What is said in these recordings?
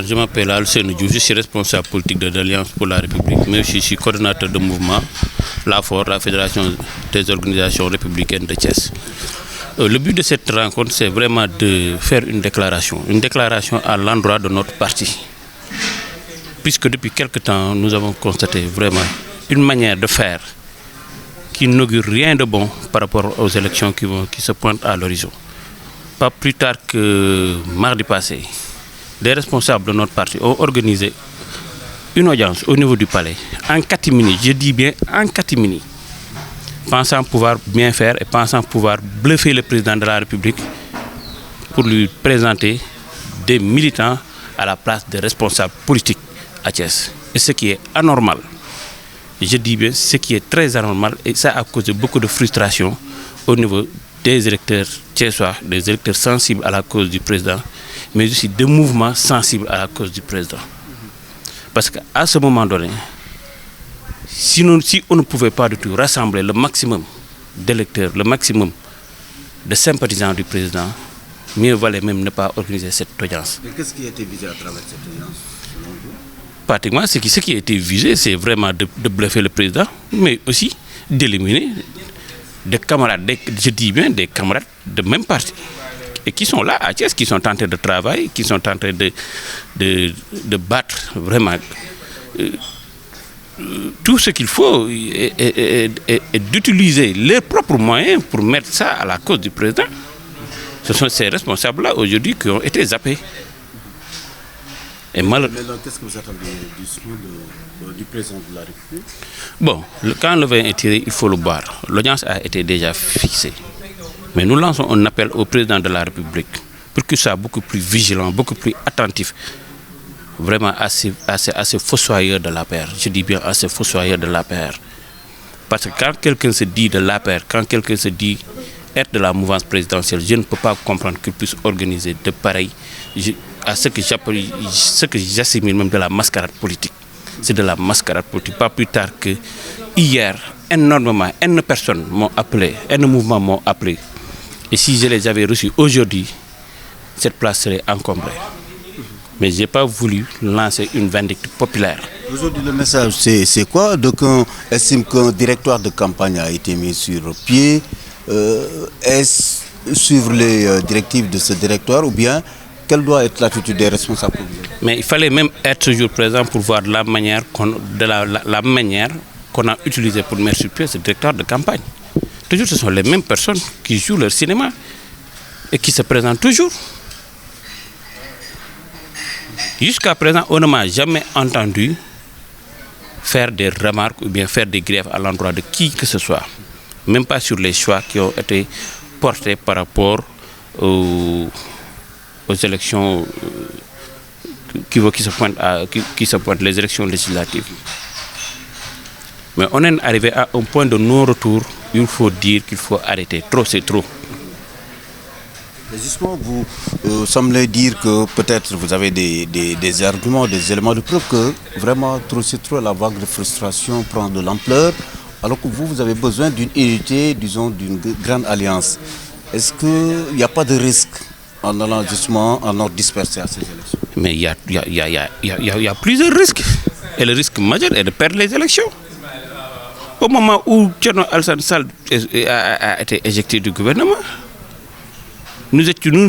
Je m'appelle Alcène Diouf, je suis responsable politique de l'Alliance pour la République, mais aussi je suis coordonnateur de mouvement LAFOR, la Fédération des organisations républicaines de Thiès. Le but de cette rencontre, c'est vraiment de faire une déclaration à l'endroit de notre parti. Puisque depuis quelque temps, nous avons constaté vraiment une manière de faire qui n'augure rien de bon par rapport aux élections qui se pointent à l'horizon. Pas plus tard que mardi passé, les responsables de notre parti ont organisé une audience au niveau du palais, en catimini, je dis bien en catimini, pensant pouvoir bien faire et pensant pouvoir bluffer le président de la République pour lui présenter des militants à la place des responsables politiques à Thiès. Et ce qui est anormal, je dis bien ce qui est très anormal, et ça a causé beaucoup de frustration au niveau des électeurs thiessois, des électeurs sensibles à la cause du président, mais aussi des mouvements sensibles à la cause du président. Parce qu'à ce moment donné, si on ne pouvait pas du tout rassembler le maximum d'électeurs, le maximum de sympathisants du président, mieux valait même ne pas organiser cette audience. Et qu'est-ce qui a été visé à travers cette audience, selon vous? Pratiquement, ce qui a été visé, c'est vraiment de bluffer le président, mais aussi d'éliminer des camarades, je dis bien des camarades de même parti, et qui sont là à Thiès, qui sont en train de travailler, qui sont en train de battre vraiment tout ce qu'il faut et d'utiliser leurs propres moyens pour mettre ça à la cause du président. Ce sont ces responsables-là aujourd'hui qui ont été zappés. Et maintenant, qu'est-ce que vous attendez du président de la République? Bon, quand le vin est tiré, il faut le boire. L'audience a été déjà fixée. Mais nous lançons un appel au président de la République pour qu'il soit beaucoup plus vigilant, beaucoup plus attentif, vraiment à ces fossoyeurs de l'APR. Je dis bien à ces fossoyeurs de l'APR. Parce que quand quelqu'un se dit de l'APR, quand quelqu'un se dit être de la mouvance présidentielle, je ne peux pas comprendre qu'il puisse organiser de pareil à ce que j'assimile même de la mascarade politique. C'est de la mascarade politique. Pas plus tard que hier, énormément, N personnes m'ont appelé, N mouvements m'ont appelé. Et si je les avais reçus aujourd'hui, cette place serait encombrée. Mais je n'ai pas voulu lancer une vindicte populaire. Aujourd'hui, le message, c'est quoi? Donc, on estime qu'un directoire de campagne a été mis sur pied. Est-ce suivre les directives de ce directoire, ou bien quelle doit être l'attitude des responsables? Mais il fallait même être toujours présent pour voir la manière qu'on a utilisée pour mettre sur pied ce directeur de campagne. Toujours, ce sont les mêmes personnes qui jouent leur cinéma et qui se présentent toujours. Jusqu'à présent, on ne m'a jamais entendu faire des remarques ou bien faire des griefs à l'endroit de qui que ce soit. Même pas sur les choix qui ont été portés par rapport aux élections qui se pointent, les élections législatives. Mais on est arrivé à un point de non-retour. Il faut dire qu'il faut arrêter. Trop, c'est trop. Mais justement, vous semblez dire que peut-être vous avez des arguments, des éléments de preuve que vraiment trop c'est trop, la vague de frustration prend de l'ampleur, alors que vous avez besoin d'une unité, disons, d'une grande alliance. Est-ce qu'il n'y a pas de risque en allant justement en ordre dispersé à ces élections? Mais il y a plusieurs risques. Et le risque majeur est de perdre les élections. Au moment où Thierno Alassane Sall a été éjecté du gouvernement, nous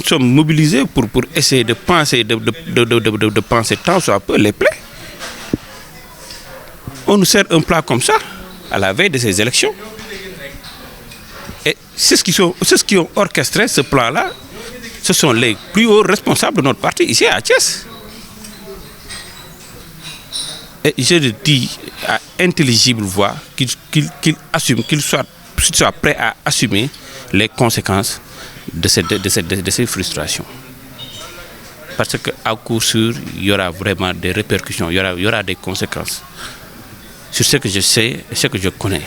sommes mobilisés pour essayer de penser, de penser tant soit peu les plaies. On nous sert un plat comme ça, à la veille de ces élections. Et c'est ce qui ont orchestré ce plan-là. Ce sont les plus hauts responsables de notre parti ici à Thiès. Et je le dis à intelligible voix qu'ils soient prêts à assumer les conséquences de ces frustrations. Parce qu'à coup sûr, il y aura vraiment des répercussions, il y aura des conséquences sur ce que je sais et ce que je connais.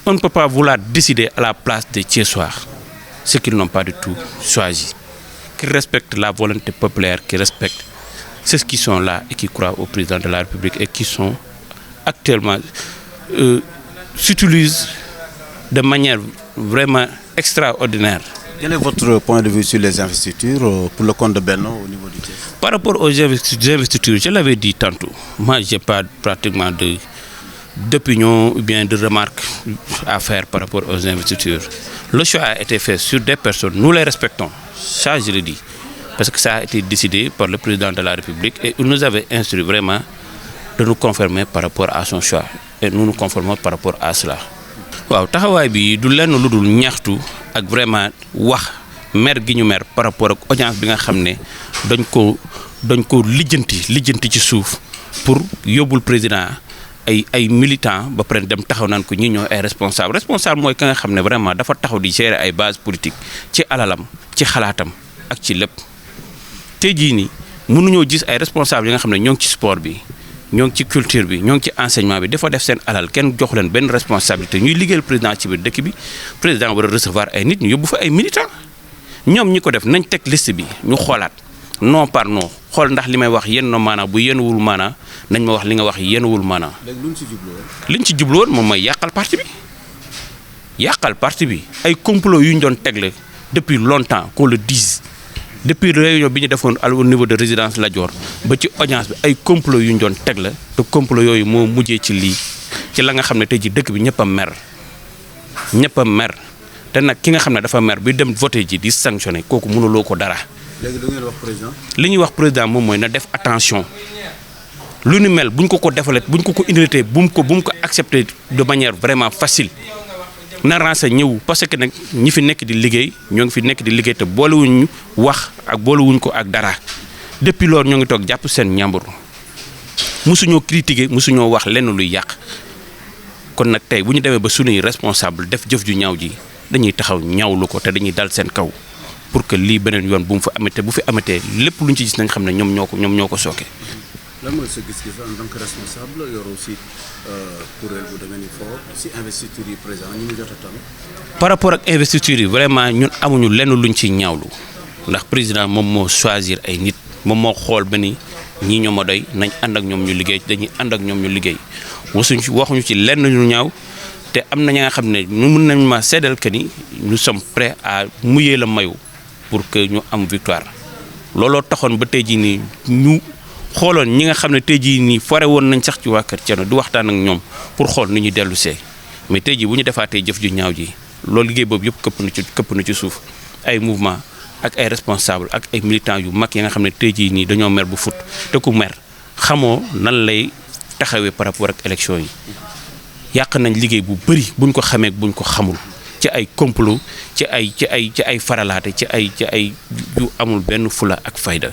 On ne peut pas vouloir décider à la place des Thiessois ce qu'ils n'ont pas du tout choisi, qui respectent la volonté populaire, qui respectent ceux qui sont là et qui croient au président de la République et qui sont actuellement s'utilisent de manière vraiment extraordinaire Quel est votre point de vue sur les investitures pour le compte de Benno au niveau du Thiès? Par rapport aux investitures, je l'avais dit tantôt, moi je n'ai pas pratiquement d'opinion ou bien de remarques à faire par rapport aux investitures. Le choix a été fait sur des personnes, nous les respectons, ça je le dis, parce que ça a été décidé par le président de la République et il nous avait instruit vraiment de nous conformer par rapport à son choix et nous nous conformons par rapport à cela. waaw taxawaay bi du lenn lu dul ñaxtu ak vraiment wax mer gi ñu mer par rapport ak audience bi nga xam ne dañ ko lijjanti ci suuf pour yóbbul président ay militants ba pare dem taxaw naan ko ñi ñoo ay responsable mooy ka nga xam ne vraiment dafa taxaw di gérer ay base politique ci alalam ci xalaatam ak ci lépp tey jii nii mënuñoo gis ay responsable yi nga xam ne ñoo ngi ci sport bi ñoo ngi ci culture bi ñoo ngi ci enseignement bi dafa def seen alal kenn jox leen benn responsabilité ñuy liggéeyal président ci biir dëkk bi président war a recevoir ay nit ñu yóbbu fa ay militants ñoom ñi ko def nañ teg liste bi ñu xoolaat non par non xool ndax li may wax yenn maanaa bu yenwul maanaa nañ ma wax li nga wax yenwul maanaa. léegi lu ñu ci jublu woon. li ñu ci jublu woon moom mooy yàqal parti bi ay complot yu ñu doon tegle depuis longtemps qu'on le dise. Depuis réunion bi ñu defoon au niveau de résidence Lat Dior ba ci audience bi ay complot yu ñu doon teg la te complot yooyu moo mujjee ci lii ci la nga xam ne tey ji dëkk bi ñëpp a mer te nag ki nga xam ne dafa mer bi dem voté ji di sanctionné kooku mënuloo ko dara. léegi lu ngeen wax président. li ñuy wax président moom mooy na def attention lu ni mel buñ ko defalee buñ ko indiletee bu mu ko accepté de manière vraiment facile. na renseigné ñëw parce que nag ñi fi nekk di liggéey ñoo ngi fi nekk di liggéey te boolewuñu wax ak boolewuñ ko ak dara depuis loolu ñoo ngi toog jàpp seen ñàmbur mosuñoo critiquer mosuñoo wax lenn luy yàq kon nag tey bu ñu demee ba suñuy responsable def jëf ju ñaaw ji dañuy taxaw ñaawlu ko te dañuy dal seen kaw pour que lii beneen yoon bu mu fa amatee bu fi amatee lépp luñ ci gis nañ xam ne ñoom ñoo ko sooke. lan mooy sa gis-gis en tant que responsable yor aussi kuréel bu demee ni fort si investiture yi président ñu ngi jot a tam. par rapport ak investiture yi vraiment ñun amuñu lenn luñ ci ñaawlu ndax président moom moo choisir ay nit moom moo xool ba ni ñii ñoo ma doy nañ ànd ak ñoom ñu liggéey dañuy ànd ak ñoom ñu liggéey waxuñu ci lenn ñu ñaaw te am na ña nga xam ne ñu mën nañ ma seedal que ni nous sommes prêts à mouiller le maillot pour que ñu am victoire looloo taxoon ba tey jii nii ñu. xooloon ñi nga xam ne tey jii nii fore woon nañ sax ci waa Kër Thierno di waxtaan ak ñoom pour xool ni ñu dellu see mais tey jii bu ñu defaatee jëf ju ñaaw ji loolu liggéey boobu yëpp këpp na ci suuf ay mouvement ak ay responsable ak ay militants yu mag yi nga xam ne tey jii nii dañoo mer bu fut te ku mer xamoo nan lay taxawee par rapport ak élection yi yàq nañ liggéey bu bëri buñ ko xamee buñ ko xamul ci ay complot ci ay faralaate ci ay yu amul benn fula ak fayda